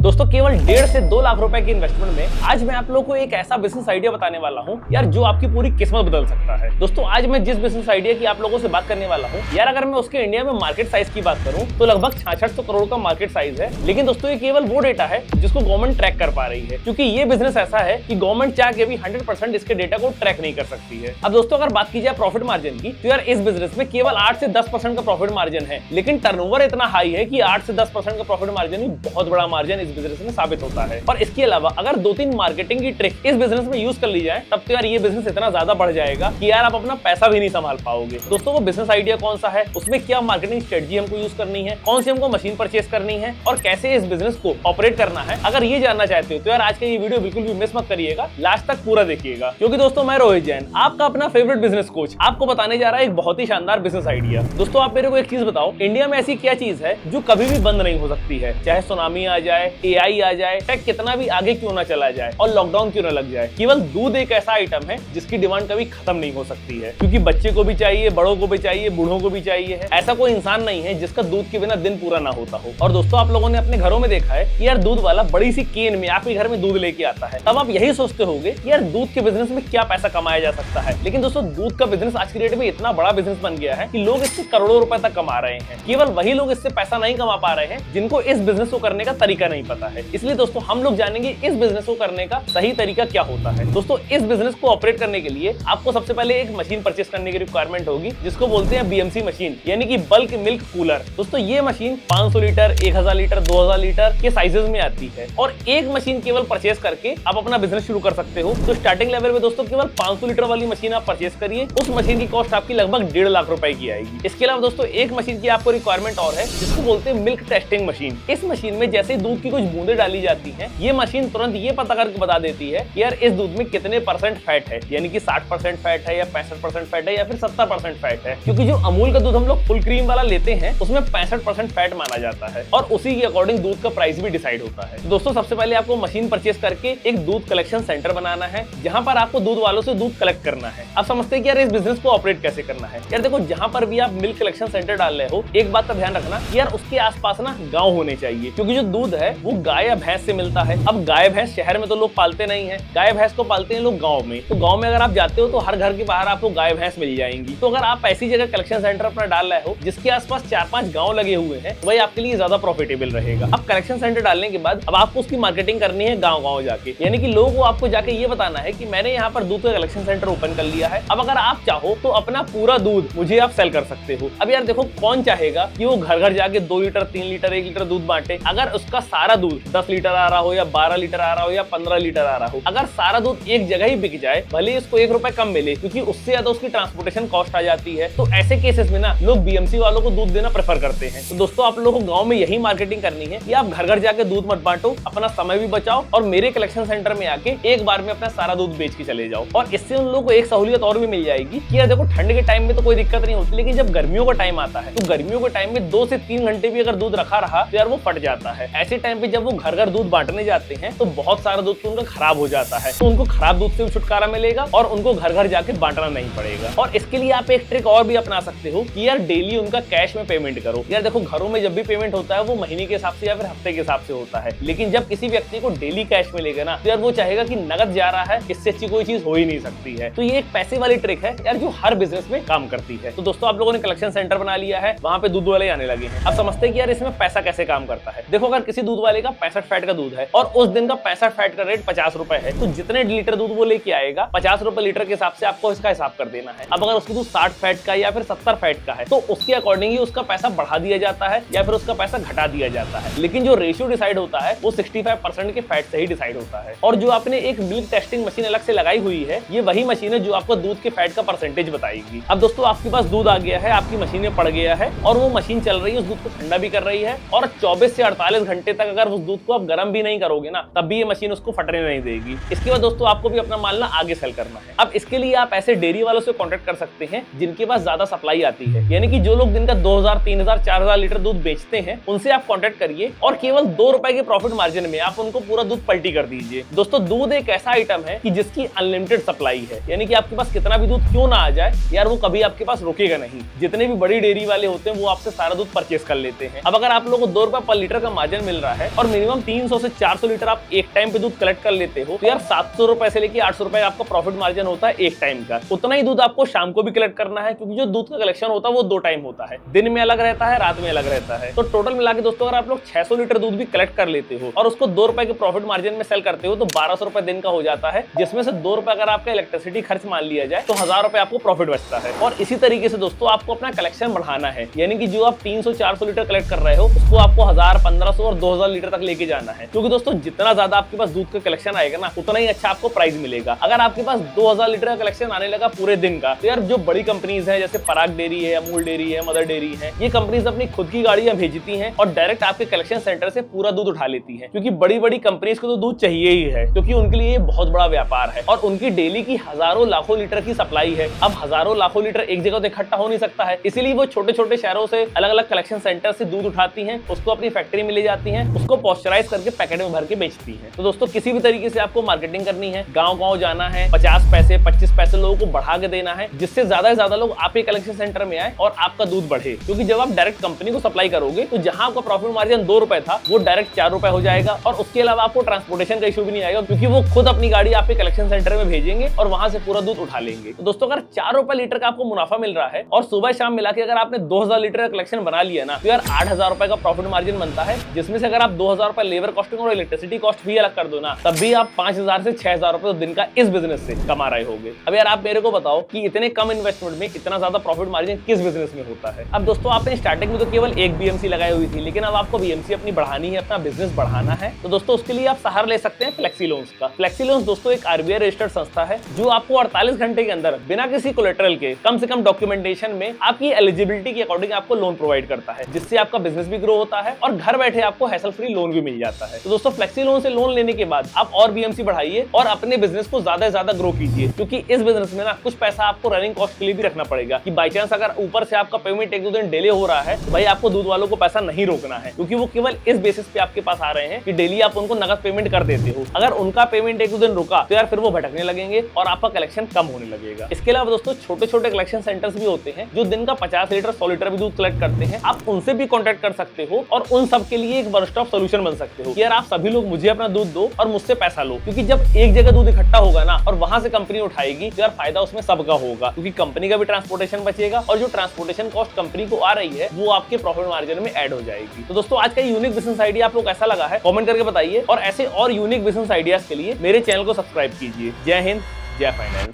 दोस्तों केवल 1.5 से 2 लाख रुपए की इन्वेस्टमेंट में आज मैं आप लोगों को एक ऐसा बिजनेस आइडिया बताने वाला हूँ यार, जो आपकी पूरी किस्मत बदल सकता है। दोस्तों आज मैं जिस बिजनेस आइडिया की आप लोगों से बात करने वाला हूँ यार, अगर मैं उसके इंडिया में मार्केट साइज की बात करूँ तो लगभग 6600 करोड़ का मार्केट साइज है। लेकिन दोस्तों ये केवल वो डेटा है जिसको गवर्नमेंट ट्रैक कर पा रही है, क्योंकि ये बिजनेस ऐसा है कि गवर्नमेंट चाह के भी 100% इसके डेटा को ट्रैक नहीं कर सकती है। अब दोस्तों अगर बात की जाए प्रॉफिट मार्जिन की, तो यार इस बिजनेस में केवल 8 से 10% का प्रॉफिट मार्जिन है, लेकिन टर्नओवर इतना हाई है कि 8 से 10% का प्रॉफिट मार्जिन ही बहुत बड़ा मार्जिन इस बिजनेस में साबित होता है। और इसके अलावा अगर 2-3 मार्केटिंग की ट्रिक इस बिजनेस में यूज कर ली जाए, तब तो यार ये बिजनेस इतना ज्यादा बढ़ जाएगा कि यार आप अपना पैसा भी नहीं संभाल पाओगे। दोस्तों वो बिजनेस आइडिया कौन सा है, उसमें क्या मार्केटिंग स्ट्रेटजी हमको यूज करनी है, कौन सी हमको मशीन परचेस करनी है और कैसे इस बिजनेस को ऑपरेट करना है, अगर ये जानना चाहते हो तो यार आज का ये वीडियो बिल्कुल भी मिस मत करिएगा, लास्ट तक पूरा देखिएगा। क्योंकि दोस्तों मैं रोहित जैन, आपका अपना फेवरेट बिजनेस कोच, आपको बताने जा रहा है एक बहुत ही शानदार बिजनेस आइडिया। दोस्तों आप मेरे को एक चीज बताओ, इंडिया में ऐसी क्या चीज है जो कभी भी बंद नहीं हो सकती है, चाहे सुनामी आ जाए, एआई आ जाए, टेक कितना भी आगे क्यों ना चला जाए और लॉकडाउन क्यों ना लग जाए, केवल दूध एक ऐसा आइटम है जिसकी डिमांड कभी खत्म नहीं हो सकती है। क्योंकि बच्चे को भी चाहिए, बड़ों को भी चाहिए, बूढ़ों को भी चाहिए है। ऐसा कोई इंसान नहीं है जिसका दूध के बिना दिन पूरा ना होता हो। और दोस्तों आप लोगों ने अपने घरों में देखा है कि यार दूध वाला बड़ी सी केन में आपके घर में दूध लेके आता है, तब आप यही सोचते होगे कि यार दूध के बिजनेस में क्या पैसा कमाया जा सकता है। लेकिन दोस्तों दूध का बिजनेस आज की डेट में इतना बड़ा बिजनेस बन गया है कि लोग इससे करोड़ों रुपए तक कमा रहे हैं। केवल वही लोग इससे पैसा नहीं कमा पा रहे हैं जिनको इस बिजनेस को करने का तरीका नहीं पता है। इसलिए दोस्तों हम लोग जानेंगे इस बिजनेस को करने का सही तरीका क्या होता है। दोस्तों इस बिजनेस को ऑपरेट करने के लिए आपको सबसे पहले एक मशीन परचेस करने की रिक्वायरमेंट होगी, जिसको बोलते हैं बीएमसी मशीन, यानी कि बल्क मिल्क कूलर। दोस्तों ये मशीन 500 लीटर, 1000 लीटर, 2000 लीटर के साइजेस में आती है और एक मशीन केवल परचेस करके आप अपना बिजनेस शुरू कर सकते हो। तो स्टार्टिंग लेवल में दोस्तों केवल 500 लीटर वाली मशीन आप परचेस करिए, उस मशीन की कॉस्ट आपकी लगभग 1.5 लाख रुपए की आएगी। इसके अलावा दोस्तों एक मशीन की आपको रिक्वायरमेंट और है, जिसको बोलते हैं मिल्क टेस्टिंग मशीन। इस मशीन में जैसे दूध की कुछ बूंदे डाली जाती है, ये मशीन तुरंत ये पता करके बता देती है कि यार इस दूध में कितने % फैट है, यानी कि 60% फैट है या 65% फैट है या फिर 70% फैट है। क्योंकि जो अमूल का दूध हम लोग फुल क्रीम वाला लेते हैं उसमें 65% फैट माना जाता है और उसी के अकॉर्डिंग दूध का प्राइस भी डिसाइड होता है। दोस्तों सबसे पहले आपको मशीन परचेस करके एक दूध कलेक्शन सेंटर बनाना है, जहां पर आपको दूध वालों से दूध कलेक्ट करना है। आप समझते हैं कि यार इस बिजनेस को ऑपरेट कैसे करना है। यार देखो, जहां पर भी आप मिल्क कलेक्शन सेंटर डाल रहे हो, एक बात का ध्यान रखना कि यार उसके आसपास ना गांव होने चाहिए, क्योंकि जो दूध है वो गाय या भैंस से मिलता है। अब गाय भैंस शहर में तो लोग पालते नहीं है, गाय भैंस को पालते हैं लोग गांव में। तो गांव में अगर आप जाते हो तो हर घर के बाहर आपको गाय भैंस मिल जाएंगी। तो अगर आप ऐसी जगह कलेक्शन सेंटर अपना डाल रहे हो जिसके आसपास 4-5 गांव लगे हुए हैं, वही आपके लिए ज्यादा प्रॉफिटेबल रहेगा। अब कलेक्शन सेंटर डालने के बाद अब आपको उसकी मार्केटिंग करनी है गाँव जाके, यानी कि लोगों को आपको जाके ये बताना है कि मैंने यहाँ पर दूध का कलेक्शन सेंटर ओपन कर लिया है। अब अगर आप चाहो तो अपना पूरा दूध मुझे आप सेल कर सकते हो। अब यार देखो, कौन चाहेगा कि वो घर घर जाके 2 लीटर, 3 लीटर, 1 लीटर दूध बांटे, अगर उसका सारा दूध 10 लीटर आ रहा हो या 12 लीटर आ रहा हो या 15 लीटर आ रहा हो। अगर सारा दूध एक जगह ही बिक जाए, भले ही उसको 1 रुपए कम मिले, क्योंकि उससे ज्यादा उसकी ट्रांसपोर्टेशन कॉस्ट आ जाती है, तो ऐसे केसेस में ना लोग बीएमसी वालों को दूध देना प्रेफर करते हैं। तो दोस्तों आप लोगों को गांव में यही मार्केटिंग करनी है कि आप घर घर जाके दूध मत बांटो, अपना समय भी बचाओ और मेरे कलेक्शन सेंटर में आके एक बार में अपना सारा दूध बेच के चले जाओ। और इससे उन लोगों को एक सहूलियत और भी मिल जाएगी कि यार देखो, ठंड के टाइम में तो कोई दिक्कत नहीं होती, लेकिन जब गर्मियों का टाइम आता है तो गर्मियों के टाइम में 2 से 3 घंटे भी अगर दूध रखा रहा तो यार वो फट जाता है। ऐसे टाइम पे जब वो घर घर दूध बांटने जाते हैं तो बहुत सारा दूध तो उनका खराब हो जाता है, तो उनको खराब दूध से भी छुटकारा मिलेगा और उनको घर घर जाके बांटना नहीं पड़ेगा। और इसके लिए आप एक ट्रिक और भी अपना सकते हो कि यार डेली उनका कैश में पेमेंट करो। यार देखो, घरों में जब भी पेमेंट होता है वो महीने के हिसाब से या फिर हफ्ते के हिसाब से होता है, लेकिन जब किसी व्यक्ति को डेली कैश मिलेगा ना, तो यार वो चाहेगा कि नगद जा रहा है, इससे अच्छी कोई चीज हो ही नहीं सकती है। तो ये एक पैसे वाली ट्रिक है यार, जो हर बिजनेस में काम करती है। तो दोस्तों आप लोगों ने कलेक्शन सेंटर बना लिया है, वहां पे दूध वाले आने लगे हैं। अब समझते हैं कि यार इसमें पैसा कैसे काम करता है। देखो, अगर किसी दूध वाले का 65 फैट का दूध है और उस दिन का 65 फैट का रेट 50 रुपए है, तो जितने लीटर दूध वो लेके आएगा 50 रुपए लीटर के हिसाब से आपको इसका हिसाब कर देना है। अब अगर उसकी दूध 60 फैट का या फिर 70 फैट का है, तो उसके अकॉर्डिंग ही उसका पैसा बढ़ा दिया जाता है या फिर उसका पैसा घटा दिया जाता है। लेकिन जो रेशियो डिसाइड होता है वो 65% के फैट से ही डिसाइड होता है। और जो आपने एक मिल्क टेस्टिंग मशीन अलग से लगाई हुई है, ये वही मशीन है जो आपको दूध के फैट का परसेंटेज बताएगी। अब दोस्तों आपके पास दूध आ गया है, आपकी मशीन में पड़ गया है और वो मशीन चल रही है, उस दूध को ठंडा भी कर रही है और 24 से 48 घंटे तक अगर उस दूध को आप गर्म भी नहीं करोगे ना, तब भी ये मशीन उसको फटने नहीं देगी। इसके बाद दोस्तों आपको भी अपना माल ना आगे सेल करना है। अब इसके लिए आप ऐसे डेयरी वालों से कॉन्टेक्ट कर सकते हैं जिनके पास ज्यादा सप्लाई आती है, यानी कि जो लोग दिन का 2000, 3000, 4000 लीटर दूध बेचते हैं, उनसे आप कॉन्टेक्ट करिए और केवल 2 रुपए के प्रॉफिट मार्जिन में आप उनको पूरा दूध पलटी कर दीजिए। दोस्तों दूध एक ऐसा आइटम है कि जिसकी अनलिमिटेड सप्लाई है, यानी कि आपके पास कितना भी दूध क्यों ना आ जाए यार, वो कभी आपके पास रुकेगा नहीं। जितने भी बड़ी डेयरी वाले होते हैं वो आपसे सारा दूध परचेस कर लेते हैं। अब अगर आप लोगों को 2 रुपए पर लीटर का मार्जिन मिल रहा है, और मिनिमम 300 से 400 लीटर आप एक टाइम पे दूध कलेक्ट कर लेते हो तो यार 700 रुपए से लेके 800 रुपए आपका प्रॉफिट मार्जिन होता है एक टाइम का। उतना ही दूध आपको शाम को भी कलेक्ट करना है, क्योंकि जो दूध का कलेक्शन होता है वो 2 टाइम होता है, दिन में अलग रहता है, रात में अलग रहता है। तो टोटल मिला के दोस्तों अगर आप लोग 600 लीटर दूध भी कलेक्ट कर लेते हो और उसको 2 रुपए के प्रॉफिट मार्जिन में सेल करते हो तो 1200 रुपए दिन का हो जाता है, जिसमें से 2 रुपए अगर आपका इलेक्ट्रिसिटी खर्च मान लिया जाए तो 1000 रुपए आपको प्रॉफिट बचता है। और इसी तरीके से दोस्तों आपको अपना कलेक्शन बढ़ाना है, यानी कि जो आप 300-400 लीटर कलेक्ट कर रहे हो उसको आपको 1000, 1500 और 2000 लीटर तक लेके जाना है, क्योंकि दोस्तों जितना ज्यादा आपके पास दूध का कलेक्शन आएगा ना उतना ही अच्छा आपको प्राइस मिलेगा। अगर आपके पास 2000 लीटर का कलेक्शन आने लगा पूरे दिन का तो यार जो बड़ी कंपनीज है जैसे पराग डेयरी है, अमूल डेयरी है, मदर डेयरी है, ये कंपनीज अपनी खुद की गाड़ियां भेजती हैं और डायरेक्ट आपके कलेक्शन सेंटर से पूरा दूध उठा लेती है, क्योंकि बड़ी बड़ी कंपनीज को तो दूध चाहिए ही है, क्योंकि उनके लिए ये बहुत बड़ा व्यापार है और उनकी डेली की हजारों लाखों लीटर की सप्लाई है। अब हजारों लाखों लीटर एक जगह तो इकट्ठा हो नहीं सकता है, इसीलिए वो छोटे छोटे शहरों से अलग अलग कलेक्शन सेंटर से दूध उठाती हैं, उसको अपनी फैक्ट्री में ले जाती हैं, उसको पॉस्चराइज करके पैकेट में भर के बेचती हैं। तो दोस्तों किसी भी तरीके से आपको मार्केटिंग करनी है, गांव गांव जाना है, 50 पैसे 25 पैसे लोगों को बढ़ा के देना है, जिससे ज्यादा से ज्यादा लोग आपके कलेक्शन सेंटर में आए और आपका दूध बढ़े। क्योंकि जब आप डायरेक्ट कंपनी को सप्लाई करोगे तो जहां आपका प्रॉफिट मार्जिन 2 रुपए था वो डायरेक्ट 4 रुपए हो जाएगा, और उसके अलावा आपको ट्रांसपोर्टेशन का इशू भी नहीं आएगा, क्योंकि वो खुद अपनी गाड़ी आपके कलेक्शन सेंटर में भेजेंगे और वहां से पूरा दूध उठा लेंगे। तो दोस्तों अगर 4 रुपए लीटर का आपको मुनाफा मिल रहा है और सुबह शाम मिला के अगर आपने 2000 लीटर का कलेक्शन बना लिया ना तो यार 8000 रुपए का प्रॉफिट मार्जिन बनता है, जिसमें से अगर आप 2000 रुपए लेबर कॉस्टिंग और इलेक्ट्रिसिटी कॉस्ट भी अलग कर दो ना तब भी आप 5000 से 6000 रुपए दिन का इस बिजनेस से कमा रहे होगे। अब यार आप मेरे को बताओ कि इतने कम इन्वेस्टमेंट में इतना ज्यादा प्रॉफिट मार्जिन किस बिजनेस में होता है। अब दोस्तों आपने स्टार्टिंग में तो केवल एक बीएमसी लगाई हुई थी, लेकिन अब आपको बीएमसी अपनी बढ़ानी है, अपना बिजनेस बढ़ाना है, तो दोस्तों उसके लिए आप सहारा ले सकते हैं फ्लेक्सी लोन्स का। फ्लेक्सी लोन्स दोस्तों एक आरबीआई रजिस्टर्ड संस्था है जो आपको 48 घंटे के अंदर बिना किसी कोलेटरल के कम से कम डॉक्यूमेंटेशन में आपकी एलिजिबिलिटी के अकॉर्डिंग आपको लोन प्रोवाइड करता है, जिससे आपका बिजनेस भी ग्रो होता है और घर बैठे आपको हैसल फ्री लोन भी मिल जाता है। तो दोस्तों फ्लेक्सी लोन से लोन लेने के बाद आप और बीएमसी बढ़ाइए और अपने बिजनेस को ज्यादा से ज्यादा ग्रो कीजिए, क्योंकि इस बिजनेस में ना कुछ पैसा आपको रनिंग कॉस्ट के लिए भी रखना पड़ेगा कि बाई चांस अगर ऊपर से आपका पेमेंट 1-2 दिन डिले हो रहा है तो भाई आपको दूध वालों को पैसा नहीं रोकना है, क्योंकि वो केवल इस बेसिस पे आपके पास आ रहे हैं कि डेली आप उनको नगद पेमेंट कर देते हो। अगर उनका पेमेंट 1-2 दिन रुका तो यार फिर वो भटकने लगेंगे और आपका कलेक्शन कम होने लगेगा। इसके अलावा दोस्तों छोटे छोटे कलेक्शन सेंटर्स भी होते हैं जो दिन का 50 लीटर 100 लीटर भी दूध कलेक्ट करते हैं, आप उनसे भी कॉन्टेक्ट कर सकते हो और उन सब के लिए एक वन स्टॉप सोल्यूशन बन सकते हो। यार आप सभी लोग मुझे अपना दूध दो और मुझसे पैसा लो, क्योंकि जब एक जगह दूध इकट्ठा होगा ना और वहां से कंपनी उठाएगी तो यार फायदा उसमें सबका होगा, क्योंकि कंपनी का भी ट्रांसपोर्टेशन बचेगा और जो ट्रांसपोर्टेशन कॉस्ट कंपनी को आ रही है वो आपके प्रॉफिट मार्जिन में ऐड हो जाएगी। तो दोस्तों आज का यूनिक बिजनेस आइडिया आप लोग कैसा लगा है कमेंट करके बताइए, और ऐसे और यूनिक बिजनेस आइडियाज के लिए मेरे चैनल को सब्सक्राइब कीजिए। जय हिंद, जय फाइनेंस।